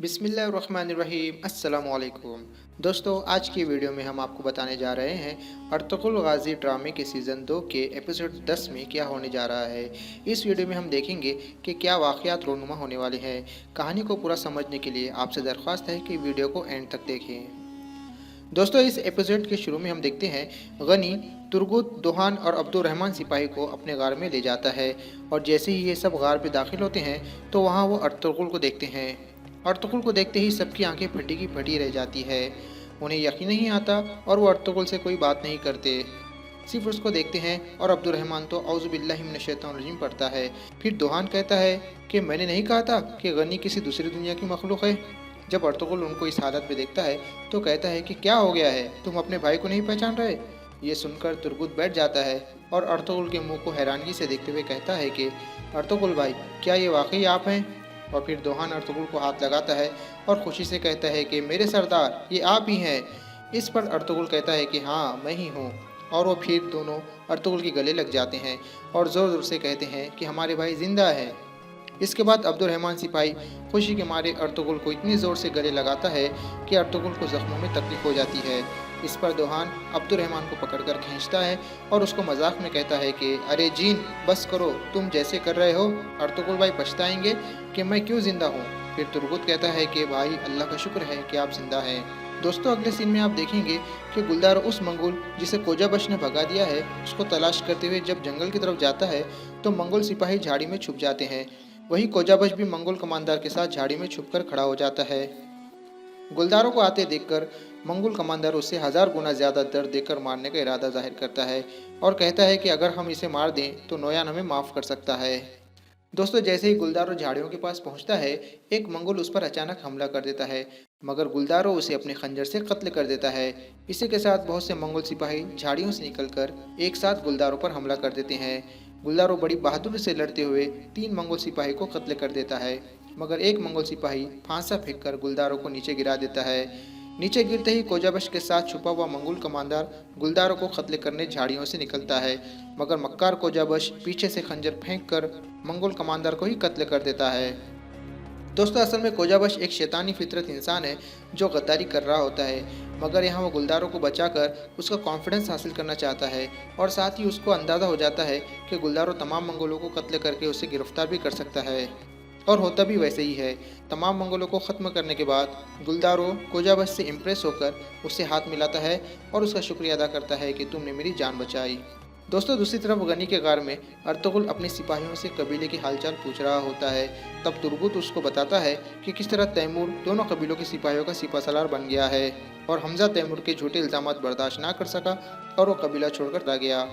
बिस्मिल्लाहिर्रहमानिर्रहीम अस्सलामुअलैकुम। दोस्तों, आज की वीडियो में हम आपको बताने जा रहे हैं अर्तुगरुल गाज़ी ड्रामे के सीज़न 2 के एपिसोड 10 में क्या होने जा रहा है। इस वीडियो में हम देखेंगे कि क्या वाक़यात रोनुमा होने वाले हैं। कहानी को पूरा समझने के लिए आपसे दरख्वास्त है कि वीडियो को एंड तक देखें। दोस्तों, इस एपिसोड के शुरू में हम देखते हैं गनी तुर्गुत, दोहान और अब्दुर्रहमान सिपाही को अपने गार में ले जाता है और जैसे ही ये सब गार पे दाखिल होते हैं तो वहाँ वो अर्तुगरुल को देखते हैं। अर्तुगरुल को देखते ही सबकी आंखें फटी की फटी रह जाती है। उन्हें यकीन नहीं आता और वो अर्तुगरुल से कोई बात नहीं करते, सिर्फ उसको देखते हैं। और अब्दुर्रहमान तो औज़ु बिल्लाहि मिनश शैतानिर रजीम पढ़ता है। फिर दोहान कहता है कि मैंने नहीं कहा था कि गनी किसी दूसरी दुनिया की मखलूक है। जब अर्तुगरुल उनको इस हालत में देखता है तो कहता है कि क्या हो गया है, तुम अपने भाई को नहीं पहचान रहे। ये सुनकर तुर्गुत बैठ जाता है और अर्तुगरुल के मुंह को हैरानगी से देखते हुए कहता है कि अर्तुगरुल भाई, क्या ये वाकई आप हैं। और फिर दोहान अर्तुगरुल को हाथ लगाता है और खुशी से कहता है कि मेरे सरदार, ये आप ही हैं। इस पर अर्तुगरुल कहता है कि हाँ, मैं ही हूँ। और वो फिर दोनों अर्तुगरुल के गले लग जाते हैं और ज़ोर ज़ोर से कहते हैं कि हमारे भाई जिंदा है। इसके बाद अब्दुर्रहमान सिपाही खुशी के मारे अर्तुगरुल को इतनी ज़ोर से गले लगाता है कि अर्तुगरुल को ज़ख्मों में तकलीफ हो जाती है। इस पर दोहान अब्दुर्रहमान को पकड़कर खींचता है और उसको मजाक में कहता है कि अरे जीन, बस करो, तुम जैसे कर रहे हो अर्तुगरुल भाई पछताएंगे कि मैं क्यों ज़िंदा हूँ। फिर तुर्गुत कहता है कि भाई, अल्लाह का शुक्र है कि आप जिंदा हैं। दोस्तों, अगले सीन में आप देखेंगे कि गुलदार उस मंगोल जिसे कोजाबश ने भगा दिया है उसको तलाश करते हुए जब जंगल की तरफ जाता है तो मंगोल सिपाही झाड़ी में छुप जाते हैं। वही कोजाबश भी मंगोल कमांडर के साथ झाड़ी में छुपकर खड़ा हो जाता है। गुलदारों को आते देखकर मंगोल कमांडर उसे 1000 गुना ज़्यादा दर्द देकर मारने का इरादा जाहिर करता है और कहता है कि अगर हम इसे मार दें तो नोयान हमें माफ़ कर सकता है। दोस्तों, जैसे ही गुलदारो झाड़ियों के पास पहुंचता है, एक मंगोल उस पर अचानक हमला कर देता है, मगर गुलदारो उसे अपने खंजर से कत्ल कर देता है। इसी के साथ बहुत से मंगोल सिपाही झाड़ियों से निकलकर एक साथ गुलदारों पर हमला कर देते हैं। गुलदारो बड़ी बहादुरी से लड़ते हुए 3 मंगोल सिपाही को कत्ल कर देता है, मगर एक मंगोल सिपाही फांसा फेंककर गुलदारों को नीचे गिरा देता है। नीचे गिरते ही कोजाबश के साथ छुपा हुआ मंगोल कमांडर गुलदारों को कत्ल करने झाड़ियों से निकलता है, मगर मक्कार कोजाबश पीछे से खंजर फेंककर मंगोल कमांडर को ही कत्ल कर देता है। दोस्तों, असल में कोजाबश एक शैतानी फितरत इंसान है जो गद्दारी कर रहा होता है, मगर यहाँ वो गुलदारों को बचाकर उसका कॉन्फिडेंस हासिल करना चाहता है और साथ ही उसको अंदाज़ा हो जाता है कि गुलदारों तमाम मंगोलों को कत्ल करके उसे गिरफ्तार भी कर सकता है। और होता भी वैसे ही है। तमाम मंगोलों को ख़त्म करने के बाद गुलदारो कोजाबश से इम्प्रेस होकर उससे हाथ मिलाता है और उसका शुक्रिया अदा करता है कि तुमने मेरी जान बचाई। दोस्तों, दूसरी तरफ गनी के गार में अर्तुगरुल अपने सिपाहियों से कबीले की हालचाल पूछ रहा होता है। तब तुर्गुत उसको बताता है कि किस तरह तैमूर दोनों कबीलों के सिपाहियों का सिपासलार बन गया है और हमजा तैमूर के झूठे इल्ज़ामात बर्दाश्त ना कर सका और वो कबीला छोड़कर भाग गया।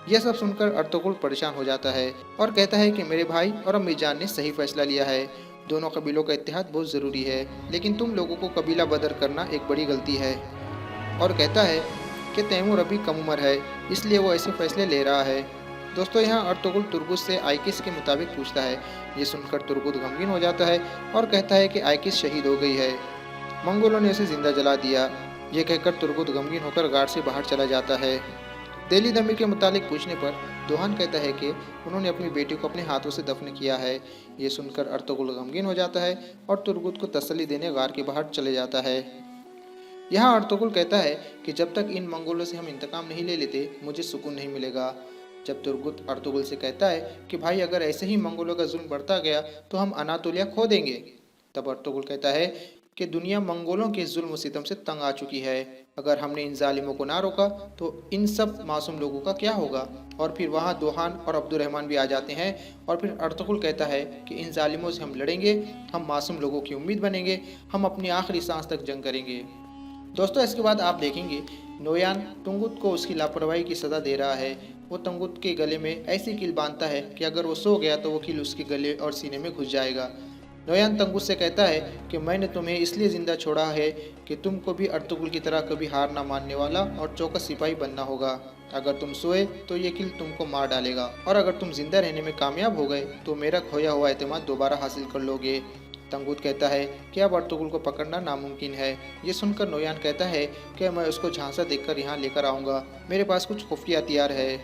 यह सब सुनकर अर्तुगरुल परेशान हो जाता है और कहता है कि मेरे भाई और अम्मी जान ने सही फैसला लिया है। दोनों कबीलों का इत्तेहाद बहुत ज़रूरी है, लेकिन तुम लोगों को कबीला बदर करना एक बड़ी गलती है। और कहता है कि तैमूर अभी कम उम्र है, इसलिए वो ऐसे फैसले ले रहा है। दोस्तों, यहाँ अर्तुगरुल तुर्गुत से आइकिस के मुताबिक पूछता है। ये सुनकर तुर्गुत गमगीन हो जाता है और कहता है कि आइकिस शहीद हो गई है, मंगोलों ने उसे जिंदा जला दिया। ये कहकर तुर्गुत गमगीन होकर गार्ड से बाहर चला जाता है। दिल्ली दमी के मुतालिक पूछने पर दोहान कहता है कि उन्होंने अपनी बेटी को अपने हाथों से दफन किया है। ये सुनकर अर्तुगरुल गमगीन हो जाता है और तुर्गुत को तसल्ली देने गार के बाहर चले जाता है। यहाँ अर्तुगरुल कहता है कि जब तक इन मंगोलों से हम इंतकाम नहीं ले लेते मुझे सुकून नहीं मिलेगा। जब तुर्गुत अर्तुगरुल से कहता है कि भाई, अगर ऐसे ही मंगोलों का जुल्म बढ़ता गया तो हम अनातोलिया खो देंगे, तब अर्तुगरुल कहता है कि दुनिया मंगोलों के जुल्म सितम से तंग आ चुकी है। अगर हमने इन जालिमों को ना रोका तो इन सब मासूम लोगों का क्या होगा। और फिर वहाँ दोहान और अब्दुर्रहमान भी आ जाते हैं और फिर अर्तुगरुल कहता है कि इन जालिमों से हम लड़ेंगे, हम मासूम लोगों की उम्मीद बनेंगे, हम अपनी आखिरी सांस तक जंग करेंगे। दोस्तों, इसके बाद आप देखेंगे नोयान तुंगुत को उसकी लापरवाही की सज़ा दे रहा है। वो तुंगुत के गले में ऐसी कील बांधता है कि अगर वो सो गया तो वो कील उसके गले और सीने में घुस जाएगा। नोयान तंगुत से कहता है कि मैंने तुम्हें इसलिए ज़िंदा छोड़ा है कि तुमको भी अर्तुगरुल की तरह कभी हार ना मानने वाला और चौकस सिपाही बनना होगा। अगर तुम सोए तो ये कील तुमको मार डालेगा और अगर तुम जिंदा रहने में कामयाब हो गए तो मेरा खोया हुआ एतमाद दोबारा हासिल कर लोगे। तंगुत कहता है कि अब अर्तुगरुल को पकड़ना नामुमकिन है। ये सुनकर नोयान कहता है कि मैं उसको झांसा देकर यहाँ लेकर आऊँगा, मेरे पास कुछ खुफिया हथियार है।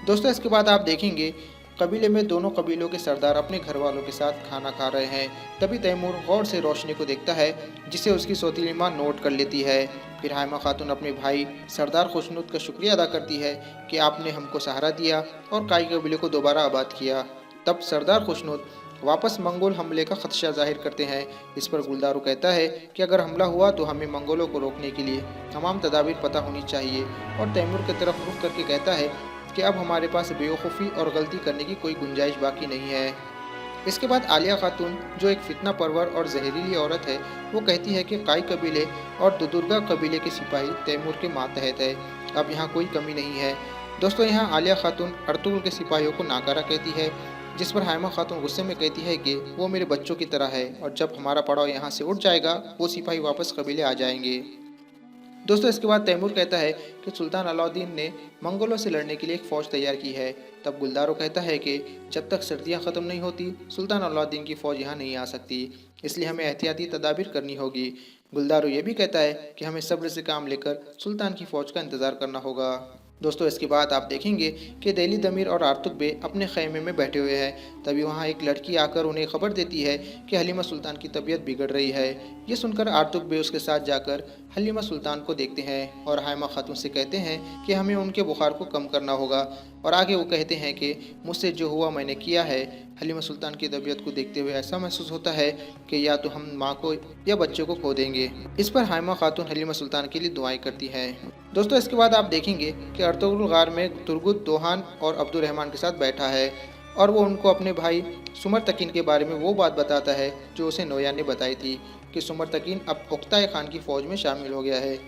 दोस्तों, इसके बाद आप देखेंगे कबीले में दोनों कबीलों के सरदार अपने घर वालों के साथ खाना खा रहे हैं। तभी तैमूर गौर से रोशनी को देखता है, जिसे उसकी सौतीली माँ नोट कर लेती है। फिर हाइमा खातून अपने भाई सरदार खुशनुद का शुक्रिया अदा करती है कि आपने हमको सहारा दिया और काई कबीले को दोबारा आबाद किया। तब सरदार खुशनुद वापस मंगोल हमले का खदशा जाहिर करते हैं। इस पर गुलदारू कहता है कि अगर हमला हुआ तो हमें मंगोलों को रोकने के लिए तमाम तदाबीर पता होनी चाहिए, और तैमूर की तरफ रुख करके कहता है कि अब हमारे पास बेवकूफ़ी और गलती करने की कोई गुंजाइश बाकी नहीं है। इसके बाद आलिया खातून, जो एक फितना परवर और जहरीली औरत है, वो कहती है कि काई कबीले और दुदुर्गा कबीले के सिपाही तैमूर के मातहत है, अब यहाँ कोई कमी नहीं है। दोस्तों, यहाँ आलिया खातून अर्तुगरुल के सिपाहियों को नाकारा कहती है, जिस पर हाइमा खातून गुस्से में कहती है कि वो मेरे बच्चों की तरह है और जब हमारा पड़ाव यहाँ से उठ जाएगा वो सिपाही वापस कबीले आ जाएंगे। दोस्तों, इसके बाद तैमूर कहता है कि सुल्तान अलाउद्दीन ने मंगोलों से लड़ने के लिए एक फ़ौज तैयार की है। तब गुलदारो कहता है कि जब तक सर्दियाँ ख़त्म नहीं होती सुल्तान अलाउद्दीन की फ़ौज यहाँ नहीं आ सकती, इसलिए हमें एहतियाती तदाबीर करनी होगी। गुलदारो ये भी कहता है कि हमें सब्र से काम लेकर सुल्तान की फ़ौज का इंतज़ार करना होगा। दोस्तों, इसके बाद आप देखेंगे कि दिली दमीर और आर्तुक बे अपने खैमे में बैठे हुए हैं। तभी वहाँ एक लड़की आकर उन्हें खबर देती है कि हलीमा सुल्तान की तबीयत बिगड़ रही है। ये सुनकर आर्तुक बे उसके साथ जाकर हलीमा सुल्तान को देखते हैं और हाइमा खातून से कहते हैं कि हमें उनके बुखार को कम करना होगा, और आगे वो कहते हैं कि मुझसे जो हुआ मैंने किया है। हलीमा सुल्तान की तबीयत को देखते हुए ऐसा महसूस होता है कि या तो हम माँ को या बच्चों को खो देंगे। इस पर हाइमा खातून हलीमा सुल्तान के लिए दुआएं करती हैं। दोस्तों, इसके बाद आप देखेंगे कि अर्तुगरुल गार में तुर्गुत दोहान और अब्दुर्रहमान के साथ बैठा है और वो उनको अपने भाई सुमर तकीन के बारे में वो बात बताता है जो उसे नोया ने बताई थी कि सुमर तकीन अब उक्ताए खान की फ़ौज में शामिल हो गया है।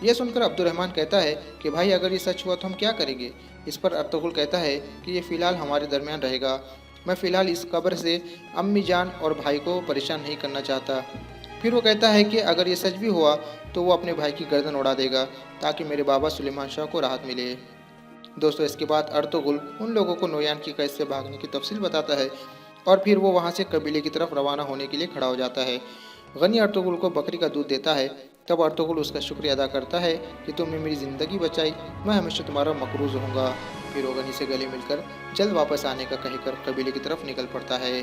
यह सुनकर अब्दुर्रहमान कहता है कि भाई अगर ये सच हुआ तो हम क्या करेंगे। इस पर अर्तुगरुल कहता है कि ये फ़िलहाल हमारे दरमियान रहेगा, मैं फ़िलहाल इस कब्र से अम्मी जान और भाई को परेशान नहीं करना चाहता। फिर वो कहता है कि अगर ये सच भी हुआ तो वो अपने भाई की गर्दन उड़ा देगा ताकि मेरे बाबा सुलेमान शाह को राहत मिले। दोस्तों, इसके बाद अर्तुगरुल उन लोगों को नोयान की कैद से भागने की तफसील बताता है और फिर वो वहाँ से कबीले की तरफ रवाना होने के लिए खड़ा हो जाता है। गनी अर्तुगरुल को बकरी का दूध देता है। तब अर्तुगरुल उसका शुक्रिया अदा करता है कि तुमने मेरी ज़िंदगी बचाई, मैं हमेशा तुम्हारा मकरूज़ रहूँगा। फिर वो गनी से गले मिलकर जल्द वापस आने का कहकर कबीले की तरफ निकल पड़ता है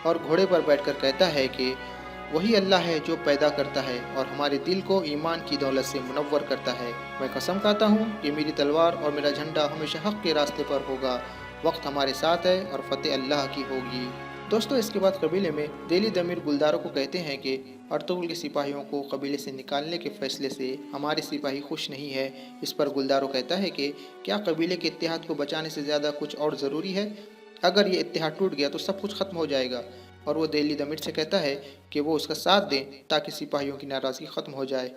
और घोड़े पर बैठकर कहता है कि वही अल्लाह है जो पैदा करता है और हमारे दिल को ईमान की दौलत से मुनव्वर करता है। मैं कसम खाता हूँ कि मेरी तलवार और मेरा झंडा हमेशा हक़ के रास्ते पर होगा। वक्त हमारे साथ है और फतेह अल्लाह की होगी। दोस्तों, इसके बाद कबीले में दिली दमीर गुलदारों को कहते हैं कि अर्तुगरुल के सिपाहियों को कबीले से निकालने के फैसले से हमारे सिपाही खुश नहीं है। इस पर गुलदारों कहता है कि क्या कबीले के इत्तेहाद को बचाने से ज़्यादा कुछ और ज़रूरी है? अगर ये इत्तेहाद टूट गया तो सब कुछ ख़त्म हो जाएगा। और वो दिली दमीर से कहता है कि वो उसका साथ दें ताकि सिपाहियों की नाराज़गी ख़त्म हो जाए।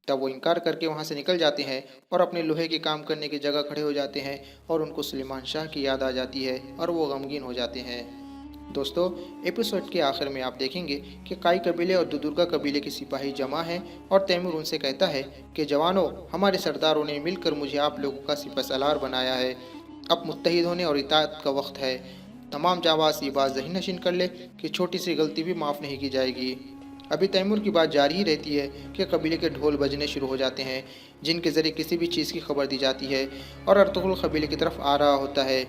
तब वो इनकार करके वहाँ से निकल जाते हैं और अपने लोहे के काम करने की जगह खड़े हो जाते हैं और उनको सुलेमान शाह की याद आ जाती है और वो गमगीन हो जाते हैं। दोस्तों, एपिसोड के आखिर में आप देखेंगे कि काई कबीले और दुदुर्गा कबीले के सिपाही जमा हैं और तैमूर उनसे कहता है कि जवानों, हमारे सरदारों ने मिलकर मुझे आप लोगों का सिपहसालार बनाया है। अब मुत्तहिद होने और इताअत का वक्त है। तमाम जाबाज ये बात ज़हन नशीन कर ले कि छोटी सी गलती भी माफ़ नहीं की जाएगी। अभी तैमूर की बात जारी ही रहती है कि कबीले के ढोल बजने शुरू हो जाते हैं, जिनके ज़रिए किसी भी चीज़ की खबर दी जाती है और अर्तुगरुल कबीले की तरफ आ रहा होता है।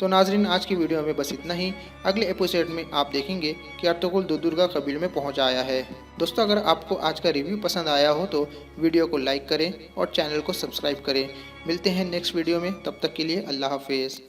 तो नाजरीन, आज की वीडियो में बस इतना ही। अगले एपिसोड में आप देखेंगे कि अर्तुगरुल दुदुर्गा कबीले में पहुंच आया है। दोस्तों, अगर आपको आज का रिव्यू पसंद आया हो तो वीडियो को लाइक करें और चैनल को सब्सक्राइब करें। मिलते हैं नेक्स्ट वीडियो में, तब तक के लिए अल्लाह हाफिज़।